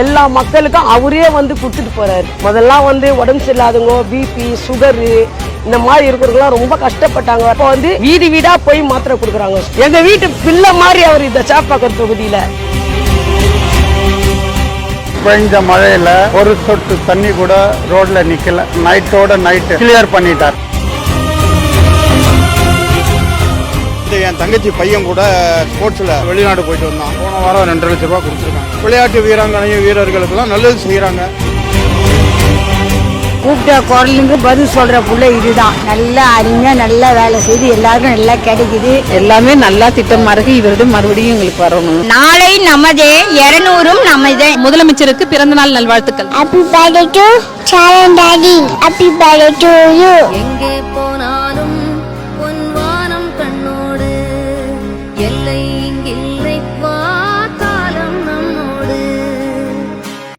எல்லா மக்களுக்கும் அவரே வந்து கொடுத்துட்டு போறாரு. முதல்ல வந்து உடம்பு சரியில்லாதவங்க, பிபி, சுகரு இந்த மாதிரி இருக்கிறவங்களாம் ரொம்ப கஷ்டப்பட்டாங்க. அப்போ வந்து வீடு வீடா போய் மாத்திரை கொடுக்குறாங்க. எங்க வீட்டு பிள்ளை மாதிரி அவர் இந்த சேப்பாக்கம் தொகுதியில. பெஞ்ச மழையில ஒரு சொட்டு தண்ணி கூட ரோட்ல நிக்கல. நைட்டோட நைட்டு கிளியர் பண்ணிட்டார். என் தங்கச்சி பையன் கூட ஸ்போர்ட்ஸ்ல வெளிநாடு போயிட்டு வந்தான். போன வாரம் 2 லட்சம் ரூபாய் கொடுத்துருக்காங்க. விளையாட்டு வீராங்கனையும் வீரர்களுக்கெல்லாம் நல்லது செய்யறாங்க. கூப்பிட்ட குரலுக்கு பதில் சொல்ற புள்ள இதுதான். நல்லா அறிஞ நல்லா வேலை செய்து எல்லாருக்கும் நல்லா கிடைக்குது. எல்லாமே நல்லா திட்டமா இருக்கு. இவருடைய மறுபடியும் எங்களுக்கு வரணும். நாளை நமதே 200ம் நமதே. முதலமைச்சருக்கு பிறந்த நாள் நல்வாழ்த்துக்கள். Happy birthday to Sharon Daddy. Happy birthday to you. எங்கே போனாலும்